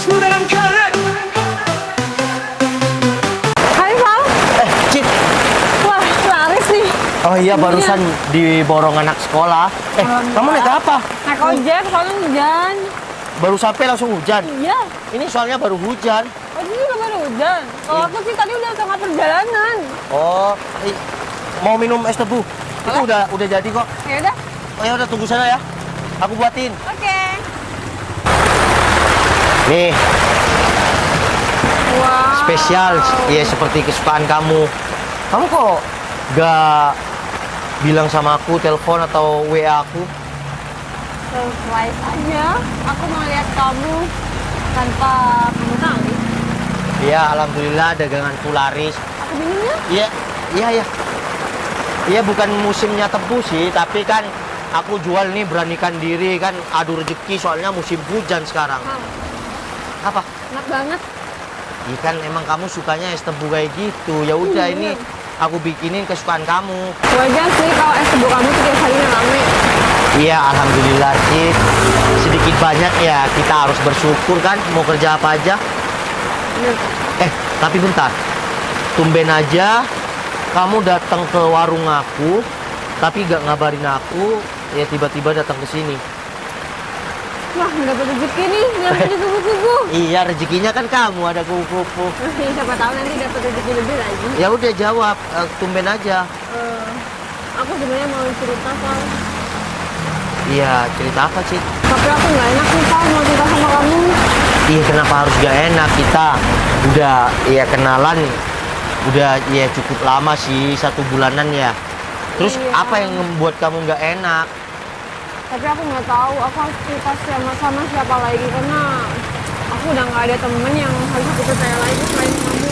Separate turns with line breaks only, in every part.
Hai Val.
Cit.
Wah, laris nih.
Oh iya, barusan diborong anak sekolah. Kamu naik apa?
Naik ojek, soalnya hujan.
Baru sampai langsung hujan.
Iya.
Ini soalnya baru hujan.
Oh, ini juga baru hujan. Kalau aku sih tadi udah tengah perjalanan.
Oh, mau minum es tebu? Itu udah jadi kok.
Ya udah.
Oh ya udah, tunggu sana ya. Aku buatin.
Oke.
Nih,
Wow.
spesial. Ya seperti kesukaan kamu. Kamu kok gak bilang sama aku, telepon atau WA aku?
Surprise aja. Aku mau lihat kamu tanpa kamu tahu.
Iya, alhamdulillah daganganku laris.
Aku minumnya?
Iya. Iya, bukan musimnya tebu sih, tapi kan aku jual nih, beranikan diri kan, adu rezeki soalnya musim hujan sekarang. Apa?
Enak banget.
Iya kan emang kamu sukanya es tebu kayak gitu. Ya udah, ini aku bikinin kesukaan kamu.
Wajar sih kalau es tebu kamu tuh tiap harinya rame.
Iya, alhamdulillah Cid. Sedikit banyak ya kita harus bersyukur kan, mau kerja apa aja.
Bener.
Tapi bentar. Tumben aja kamu datang ke warung aku, tapi gak ngabarin aku, ya tiba-tiba datang ke sini.
Wah, dapat rezeki nih, dapat rezeki kuku.
Iya, rezekinya kan kamu, ada kupu-kupu.
Siapa tahu nanti dapat rezeki lebih lagi.
Ya udah jawab, tumben aja.
Aku sebenarnya mau cerita Val.
Iya, cerita apa Cid?
Tapi aku nggak enak nih Val mau cerita sama kamu.
Iya, kenapa harus gak enak? Kita udah ya kenalan, udah ya cukup lama sih, 1 bulanan ya. Terus
Iya.
apa yang membuat kamu gak enak?
Tapi aku nggak tahu aku harus cerita sama siapa lagi karena aku udah nggak ada temen yang harus aku percaya lagi selain kamu.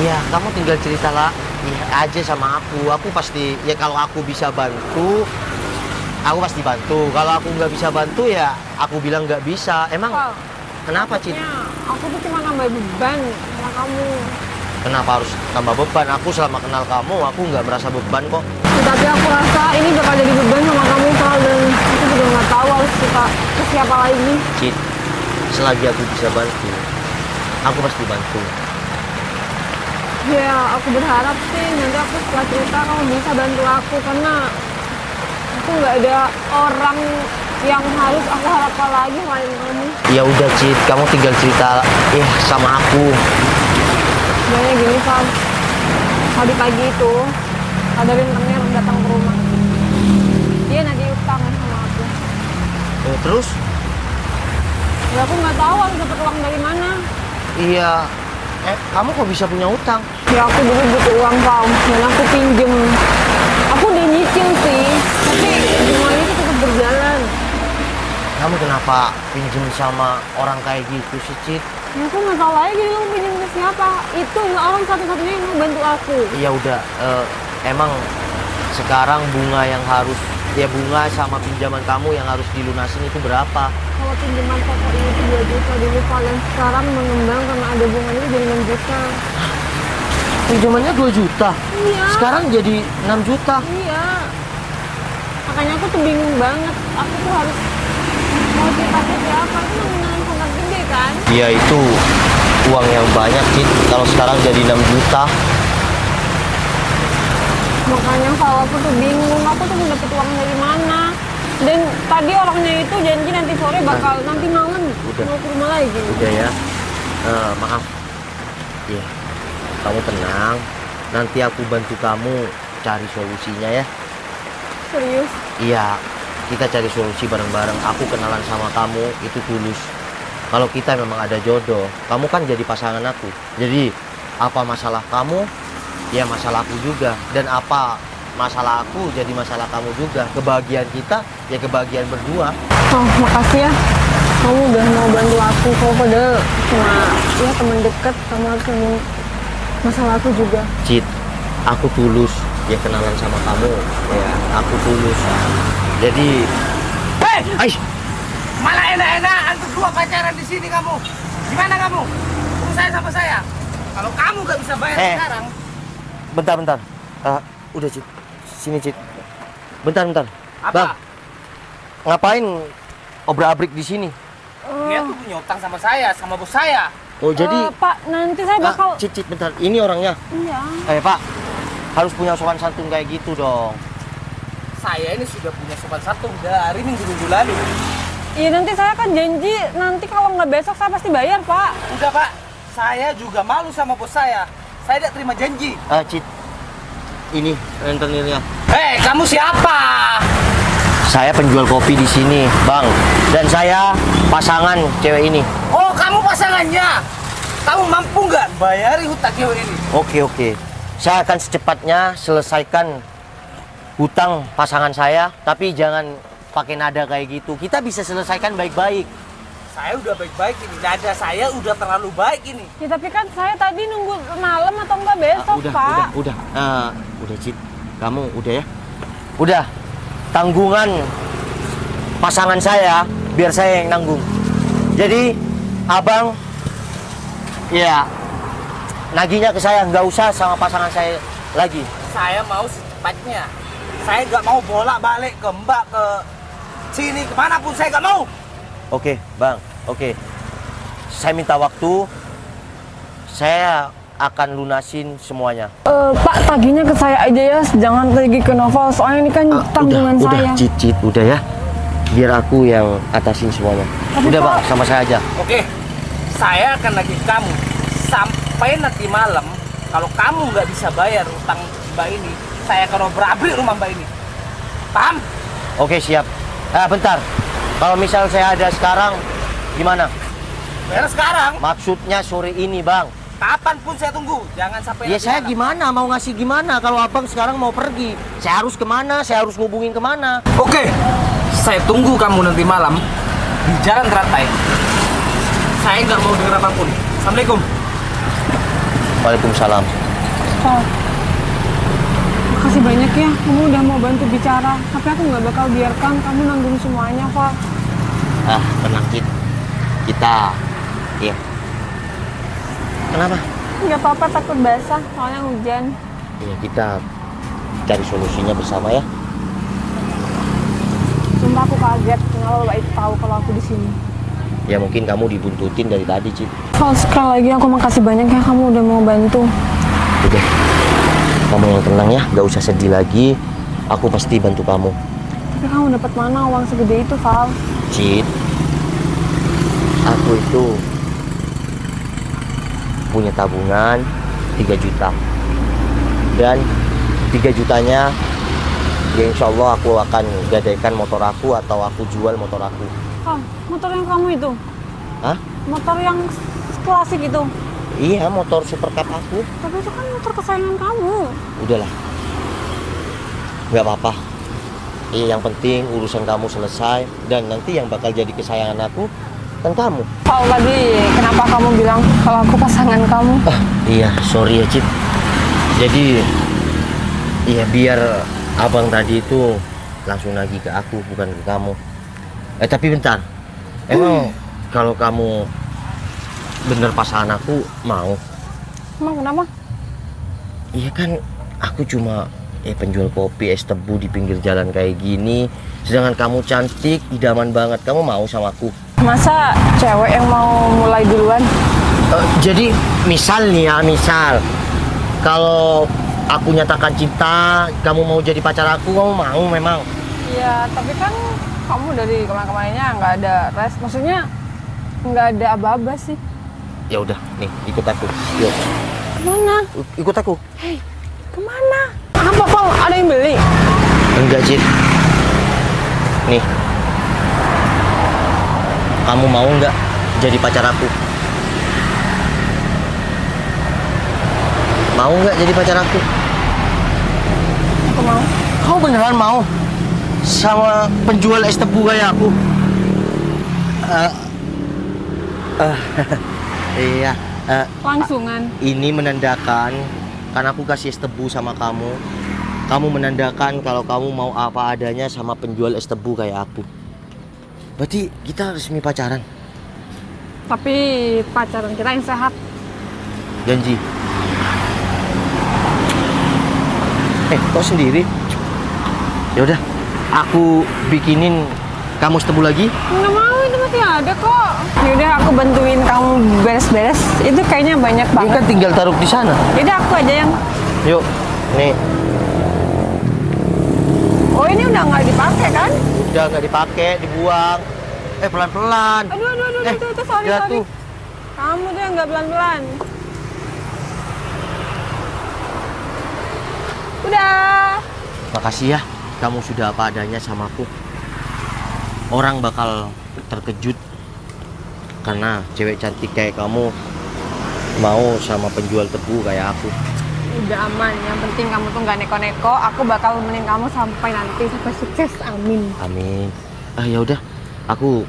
Iya, kamu tinggal cerita lah aja sama aku. Aku pasti, ya kalau aku bisa bantu, aku pasti bantu. Kalau aku nggak bisa bantu ya aku bilang nggak bisa. Emang
Val,
kenapa Cid?
takutnya aku tuh cuma nambah beban sama kamu.
Kenapa harus tambah beban? Aku selama kenal kamu, aku nggak merasa beban kok.
Tapi aku rasa ini bakal jadi beban sama kamu Val dan aku juga nggak tahu harus cerita ke siapa lagi.
Cid, selagi aku bisa bantu, aku pasti bantu.
Ya, aku berharap sih nanti aku setelah cerita kamu bisa bantu aku karena aku nggak ada orang yang harus aku harapkan lagi selain kamu.
Ya udah Cid, kamu tinggal cerita sama aku.
Sebenarnya gini Val, tadi pagi itu ada rentenir datang ke rumah. Dia nagih utang sama aku.
Terus?
Ya aku nggak tahu harus dapat uang dari mana.
Iya, kamu kok bisa punya utang?
Ya aku dulu butuh uang Val dan aku pinjem. Aku udah nyicil sih, tapi semuanya itu tetap berjalan.
Kamu kenapa pinjem sama orang kayak gitu sih Cid?
Ya aku nggak tahu lagi dulu pinjem ke siapa. Itu orang satu-satunya yang mau bantu aku.
Ya udah, emang sekarang bunga yang harus, ya bunga sama pinjaman kamu yang harus dilunasin itu berapa?
Kalau pinjaman kotor itu 2 juta dulu Val, dan sekarang mengembang karena ada bunga itu jadi 6 juta.
Pinjamannya 2 juta?
Iya.
Sekarang jadi 6 juta?
Iya. Makanya aku tuh bingung banget. Aku tuh harus mau cerita ke siapa? Itu nominal sangat gede kan?
Iya, itu uang yang banyak Cid. Kalau sekarang jadi 6 juta.
Makanya kalau aku tuh bingung, aku tuh mau dapet uang dari mana? Dan tadi orangnya itu janji nanti sore bakal nanti malam
Udah.
mau ke rumah lagi.
Udah ya, maaf. Iya, kamu tenang. Nanti aku bantu kamu cari solusinya ya.
Serius?
Iya, kita cari solusi bareng-bareng. Aku kenalan sama kamu itu tulus. Kalau kita memang ada jodoh, kamu kan jadi pasangan aku. Jadi apa masalah kamu, ya masalah aku juga. Dan apa masalah aku jadi masalah kamu juga. Kebahagiaan kita ya kebahagiaan berdua.
Oh, makasih ya. Kamu udah mau bantu aku. Kau padahal cuma ya teman dekat, kamu harus nemuin masalah aku juga.
Cid, aku tulus ya kenalan sama kamu. Ya, aku tulus. Jadi,
Hei, malah enak-enak antum 2 pacaran di sini kamu. Gimana kamu? Urus saya sama saya. Kalau kamu gak bisa bayar sekarang,
bentar. Udah Cid, sini Cid. Bentar.
apa?
Bang, ngapain obrak-abrik di sini?
Dia tuh punya utang sama saya, sama bos saya.
Oh jadi
Pak, nanti saya bakal...
Cit, bentar. Ini orangnya.
Iya.
Pak, harus punya sopan santun kayak gitu dong.
Saya ini sudah punya sopan santun dari minggu lalu.
Iya, nanti saya kan janji, nanti kalau nggak besok saya pasti bayar, Pak.
Udah Pak, saya juga malu sama bos saya. Saya tidak terima janji.
Cit, ini rentenirnya.
Hei, kamu siapa?
Saya penjual kopi di sini, Bang. Dan saya pasangan cewek ini.
Oh, kamu pasangannya. Kamu mampu nggak bayari hutang cewek ini?
Oke. Saya akan secepatnya selesaikan hutang pasangan saya, tapi jangan pakai nada kayak gitu. Kita bisa selesaikan baik-baik.
Saya udah baik-baik ini. Nada saya udah terlalu baik ini.
Ya, tapi kan saya tadi nunggu malam atau enggak besok, Pak.
Udah, Cit. Kamu udah ya? Udah. Tanggungan pasangan saya biar saya yang nanggung. Jadi abang ya nagihnya ke saya, nggak usah sama pasangan saya lagi.
Saya mau secepatnya. Saya nggak mau bolak-balik ke Mbak, ke sini, kemanapun saya nggak mau.
Oke, Bang. Oke. Saya minta waktu. Saya akan lunasin semuanya.
Pak, tagihnya ke saya aja ya, jangan tagih ke Novel, soalnya ini kan tanggungan saya.
Udah, Cit, udah ya. Biar aku yang atasin semuanya.
Tapi
udah,
Pak,
Bang, sama saya aja.
Oke, saya akan nagih kamu sampai nanti malam. Kalau kamu nggak bisa bayar utang Mbak ini, saya akan obrak-abrik rumah Mbak ini. Paham?
Oke, siap. Bentar. Kalau misal saya ada sekarang, gimana?
Bayar sekarang.
Maksudnya sore ini, Bang.
Kapanpun saya tunggu, jangan sampai
Ya
nanti
saya
malam.
gimana, mau ngasih gimana kalau abang sekarang mau pergi? Saya harus kemana? Saya harus ngubungin kemana?
Oke, saya tunggu kamu nanti malam di Jalan Teratai. Saya nggak mau dengar apapun. Assalamualaikum.
Waalaikumsalam.
Pak, makasih banyak ya, kamu udah mau bantu bicara. Tapi aku nggak bakal biarkan kamu nanggung semuanya, Pak.
Tenang, Cit. Kita, ya. Kenapa?
Nggak apa-apa, takut basah, soalnya hujan.
Ya, kita cari solusinya bersama ya.
Sumpah aku kaget, kenapa Bapak itu tahu kalau aku di sini.
Ya mungkin kamu dibuntutin dari tadi, Cit.
Kalau sekali lagi aku makasih banyak ya, kamu udah mau bantu.
Udah, kamu yang tenang ya, gak usah sedih lagi. Aku pasti bantu kamu.
Tapi kamu dapat mana uang segede itu, Val?
Cit, aku itu punya tabungan 3 juta. Dan 3 jutanya ya insya Allah aku akan gadaikan motor aku atau aku jual motor aku.
Motor yang kamu itu?
Hah?
Motor yang klasik itu?
Iya, motor supercar aku.
Tapi itu kan motor kesayangan kamu.
Udahlah, nggak apa-apa. Yang penting urusan kamu selesai. Dan nanti yang bakal jadi kesayangan aku kan kamu.
Val, tadi kenapa kamu bilang kalau aku pasangan kamu?
Iya, sorry ya, Cip. Jadi ya biar abang tadi itu langsung lagi ke aku, bukan ke kamu. Tapi bentar, emang kalau kamu bener pasangan aku mau?
Emang kenapa?
Iya kan, aku cuma penjual kopi es tebu di pinggir jalan kayak gini. Sedangkan kamu cantik, idaman banget. Kamu mau sama aku?
Masa cewek yang mau mulai duluan?
Jadi misal nih ya, misal kalau aku nyatakan cinta, kamu mau jadi pacar aku, kamu mau memang?
Iya, tapi kan kamu dari kemarin-kemarinnya nggak ada res, maksudnya nggak ada aba-aba sih.
Ya udah, nih ikut aku. Yuk.
Kemana?
Ikut aku.
Hei, kemana? Apa, Val? Ada yang beli?
Enggak, Cid. Nih. Kamu mau nggak jadi pacar aku? Mau nggak jadi pacar aku?
Aku mau.
Kau beneran mau? Sama penjual es tebu kayak aku? Iya.
Langsungan.
Ini menandakan, karena aku kasih es tebu sama kamu. Kamu menandakan kalau kamu mau apa adanya sama penjual es tebu kayak aku. Berarti kita resmi pacaran.
Tapi pacaran kita yang sehat.
Janji. Kok sendiri? Ya udah, aku bikinin kamu es tebu lagi.
Nggak mau itu masih ada kok. Yaudah aku bantuin kamu beres-beres. Itu kayaknya banyak
Ini
banget.
kan tinggal taruh di sana.
Yaudah aku aja yang.
Yuk, nih.
Oh ini udah nggak dipakai kan?
Udah nggak dipakai, dibuang. Pelan-pelan.
Aduh, itu sorry.
Jatuh.
Kamu tuh yang nggak pelan-pelan. Udah.
Makasih ya, kamu sudah apa adanya sama aku. Orang bakal terkejut karena cewek cantik kayak kamu mau sama penjual tebu kayak aku.
Udah aman, yang penting kamu tuh nggak neko-neko. Aku bakal nemenin kamu sampai nanti sampai sukses, amin.
Amin. Ya udah, aku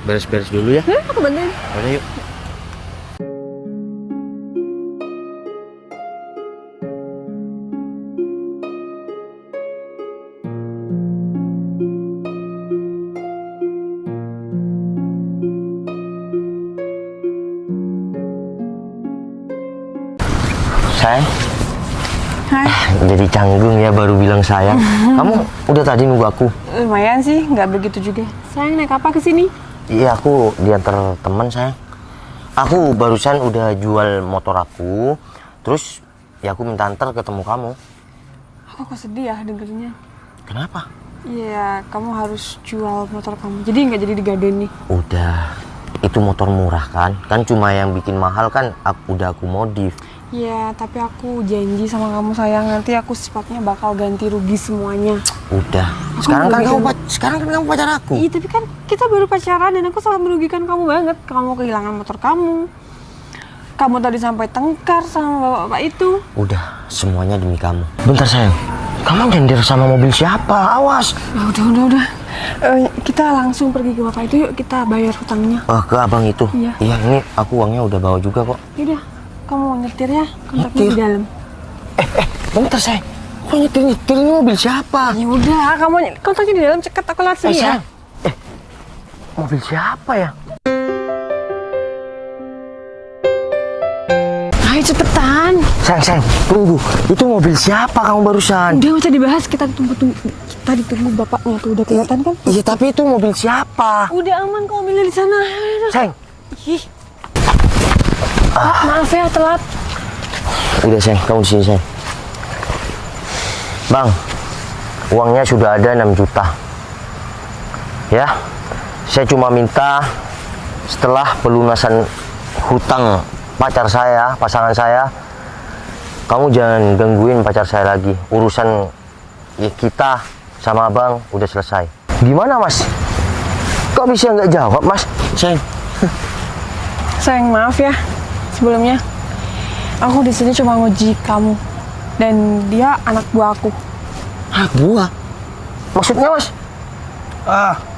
beres-beres dulu ya.
Aku bantuin.
Udah yuk. Sayang,
Hai.
jadi canggung ya baru bilang sayang. Kamu udah tadi nunggu aku?
Lumayan sih, nggak begitu juga. Sayang naik apa ke sini?
Iya, aku diantar teman sayang. Aku barusan udah jual motor aku, terus ya aku minta antar ketemu kamu.
Aku kok sedih ya dengernya.
Kenapa?
Iya, kamu harus jual motor kamu. Jadi nggak jadi digadeni.
Udah, itu motor murah kan? Kan cuma yang bikin mahal kan udah aku modif.
Iya, tapi aku janji sama kamu sayang, nanti aku secepatnya bakal ganti rugi semuanya.
Udah.
Aku
Sekarang kan
merugikan.
kamu pacar aku.
Iya, tapi kan kita baru pacaran dan aku sangat merugikan kamu banget. Kamu kehilangan motor kamu. Kamu tadi sampai tengkar sama bapak-bapak itu.
Udah, semuanya demi kamu. Bentar sayang. Kamu nyender sama mobil siapa? Awas.
Udah. Kita langsung pergi ke bapak itu, yuk kita bayar hutangnya.
Ke abang itu.
Iya.
Iya, ini aku uangnya udah bawa juga kok.
Yaudah, kamu nyetir ya, kontaknya
Nyetir?
di dalam.
Bentar sayang. Kok nyetir ini mobil siapa?
Ya udah, kamu kontaknya di dalam, cekat aku lihat sini ya.
Sayang. Mobil siapa ya?
Ayo cepetan.
Sayang, tunggu. Itu mobil siapa kamu barusan?
Udah usah dibahas, kita ditunggu bapaknya tuh, udah kelihatan kan?
Iya, tapi itu mobil siapa?
Udah aman kok mobilnya di sana. Ayo,
Sayang.
Ih. Maaf ya telat.
Udah sayang, kamu di sini sayang. Bang, uangnya sudah ada 6 juta. Ya, saya cuma minta setelah pelunasan hutang pasangan saya, kamu jangan gangguin pacar saya lagi. Urusan ya, kita sama abang udah selesai. Gimana mas? Kok bisa nggak jawab mas?
Sayang maaf ya sebelumnya. Aku di sini cuma nguji kamu dan dia anak buah aku.
Anak buah? Maksudnya mas?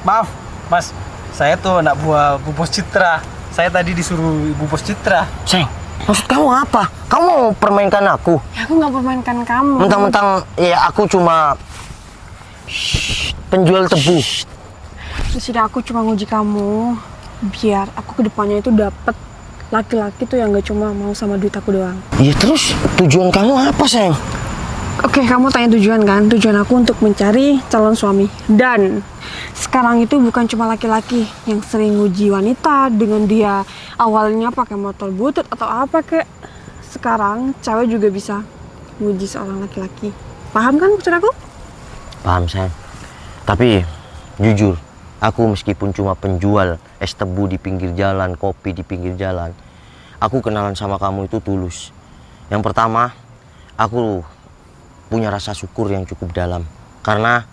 Maaf, Mas. Saya tuh anak buah Bu Bos Citra. Saya tadi disuruh Ibu Bos Citra.
Sayang, maksud kamu apa? Kamu mau permainkan aku?
Ya, aku nggak permainkan kamu.
Mentang-mentang ya aku cuma penjual tebu.
Sudah, aku cuma nguji kamu biar aku kedepannya itu dapet laki-laki tuh yang gak cuma mau sama duit aku doang.
Iya, terus tujuan kamu apa sayang?
Oke, kamu tanya tujuan kan? Tujuan aku untuk mencari calon suami. Dan sekarang itu bukan cuma laki-laki yang sering nguji wanita dengan dia awalnya pakai motor butut atau apa kek. Sekarang cewek juga bisa nguji seorang laki-laki. Paham kan maksud aku?
Paham sayang. Tapi jujur, aku meskipun cuma penjual es tebu di pinggir jalan, kopi di pinggir jalan, aku kenalan sama kamu itu tulus. Yang pertama, aku punya rasa syukur yang cukup dalam karena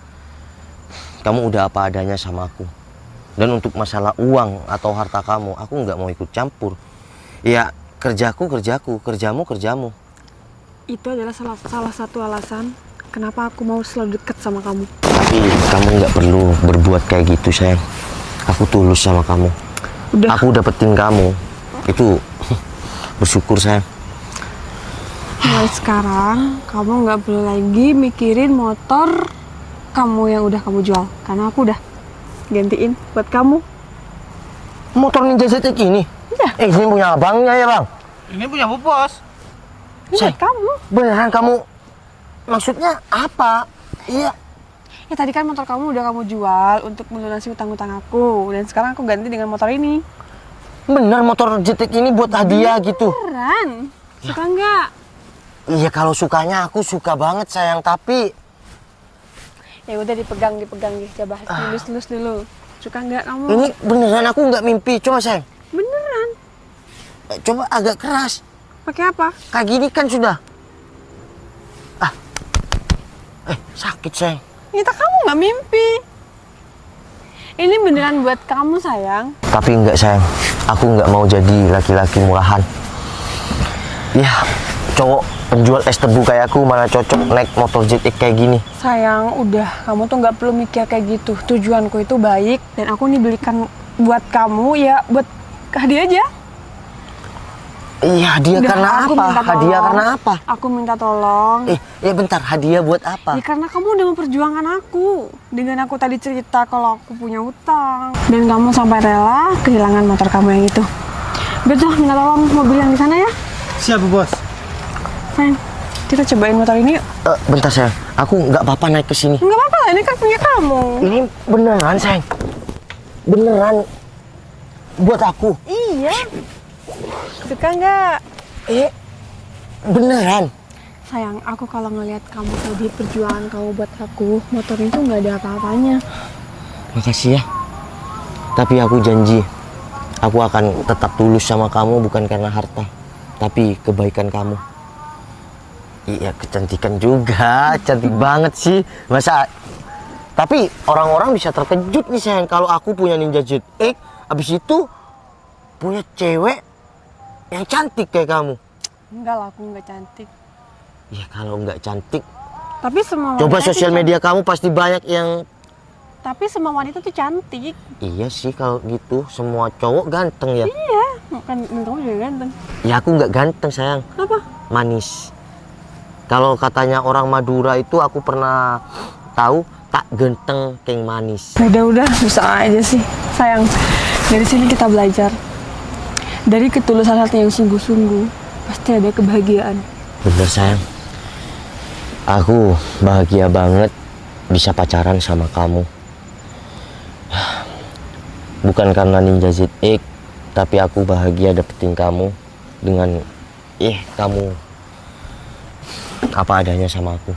kamu udah apa adanya sama aku. Dan untuk masalah uang atau harta kamu, aku nggak mau ikut campur. Ya kerjaku, kerjamu.
Itu adalah salah satu alasan kenapa aku mau selalu dekat sama kamu.
Tapi kamu nggak perlu berbuat kayak gitu sayang. Aku tulus sama kamu.
Udah.
Aku dapetin kamu itu bersyukur sayang.
Mulai sekarang kamu nggak perlu lagi mikirin motor kamu yang udah kamu jual, karena aku udah gantiin buat kamu.
Motor Ninja ZX ini?
Iya.
Ini punya abangnya ya bang?
Ini punya Bu Bos.
Ini buat kamu.
Beneran kamu? Maksudnya apa? Iya.
Ya tadi kan motor kamu udah kamu jual untuk melunasi utang-utang aku. Dan sekarang aku ganti dengan motor ini.
Bener motor JTX ini buat hadiah gitu.
Beneran? Suka nggak?
Iya kalau sukanya aku suka banget sayang, tapi
Ya udah dipegang, coba lulus dulu. Suka nggak kamu?
ini beneran aku nggak mimpi. Coba sayang,
Beneran?
coba agak keras.
Pakai apa?
Kayak gini kan sudah. Sakit sayang.
Nyata kamu nggak mimpi. Ini beneran buat kamu sayang.
Tapi enggak sayang, aku nggak mau jadi laki-laki murahan. Ya, cowok penjual es tebu kayak aku mana cocok naik motor JTX kayak gini.
Sayang, udah kamu tuh nggak perlu mikir kayak gitu. Tujuanku itu baik dan aku nih belikan buat kamu ya buat hadiah aja.
Iya, hadiah
Udah,
karena
aku
apa?
minta
Hadiah
tolong.
karena apa?
Aku minta tolong.
Ya bentar, hadiah buat apa?
Ya karena kamu udah memperjuangkan aku. Dengan aku tadi cerita kalau aku punya hutang. Dan kamu sampai rela kehilangan motor kamu yang itu. Betul, minta tolong mobil yang di sana ya.
Siap, Bos.
Sayang, kita cobain motor ini yuk.
Bentar sayang, aku nggak apa-apa naik ke sini.
Nggak apa-apa lah, ini kan punya kamu.
Ini beneran sayang, beneran buat aku.
Iya. Suka nggak?
Beneran.
Sayang, aku kalau ngeliat kamu tadi perjuangan kamu buat aku, motor itu nggak ada apa-apanya.
Makasih ya. Tapi aku janji, aku akan tetap tulus sama kamu bukan karena harta, tapi kebaikan kamu. Iya, kecantikan juga, cantik banget sih. Masa? Tapi orang-orang bisa terkejut nih sayang kalau aku punya Ninja ZX, abis itu punya cewek yang cantik kayak kamu.
Enggak lah, aku nggak cantik.
Ya kalau nggak cantik,
Tapi semua
coba
wanita
sosial
tuh
media kamu pasti banyak yang.
Tapi semua wanita tuh cantik.
Iya sih kalau gitu, semua cowok ganteng ya.
Iya, kan kamu juga ganteng.
Ya aku nggak ganteng sayang,
Apa?
manis. Kalau katanya orang Madura itu aku pernah tahu tak ganteng keng manis.
Udah, bisa aja sih. Sayang, dari sini kita belajar. Dari ketulusan hati yang sungguh-sungguh, pasti ada kebahagiaan.
Bener sayang, aku bahagia banget bisa pacaran sama kamu. Bukan karena Ninja ZX, tapi aku bahagia dapetin kamu dengan kamu apa adanya sama aku.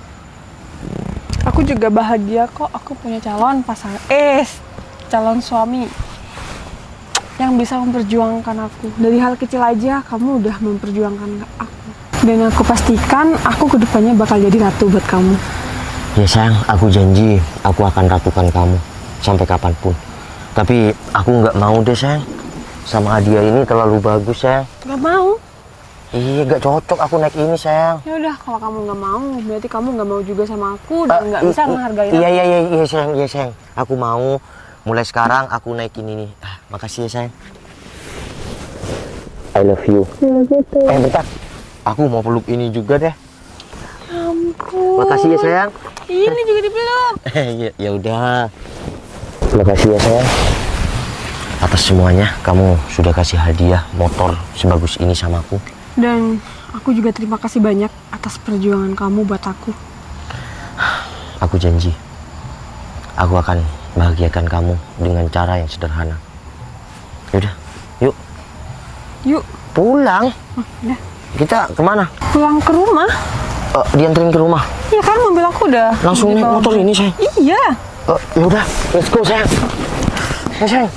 Aku juga bahagia kok, aku punya calon pasangan, calon suami yang bisa memperjuangkan aku. Dari hal kecil aja kamu udah memperjuangkan aku. Dan aku pastikan aku kedepannya bakal jadi ratu buat kamu.
Ya sayang, aku janji aku akan ratukan kamu sampai kapanpun. Tapi aku nggak mau deh sayang, sama hadiah ini terlalu bagus sayang.
Gak mau?
Iya, nggak cocok aku naik ini sayang.
Ya udah, kalau kamu nggak mau, berarti kamu nggak mau juga sama aku dan nggak bisa menghargai aku.
Iya sayang, aku mau. Mulai sekarang aku naikin ini. Makasih ya sayang. I love you. Bentar, aku mau peluk ini juga deh.
Ampun.
Makasih ya sayang.
Ini juga dipeluk.
Ya udah. Makasih ya sayang. Atas semuanya kamu sudah kasih hadiah motor sebagus ini sama aku.
Dan aku juga terima kasih banyak atas perjuangan kamu buat aku.
Aku janji, aku akan bahagiakan kamu dengan cara yang sederhana. Yaudah, yuk.
Yuk.
Pulang.
Udah.
Kita kemana?
Pulang ke rumah.
Dianterin ke rumah.
Iya kan, mobil aku udah.
Langsung naik motor ini sayang.
Iya.
Yaudah, let's go sayang. Ya sayang.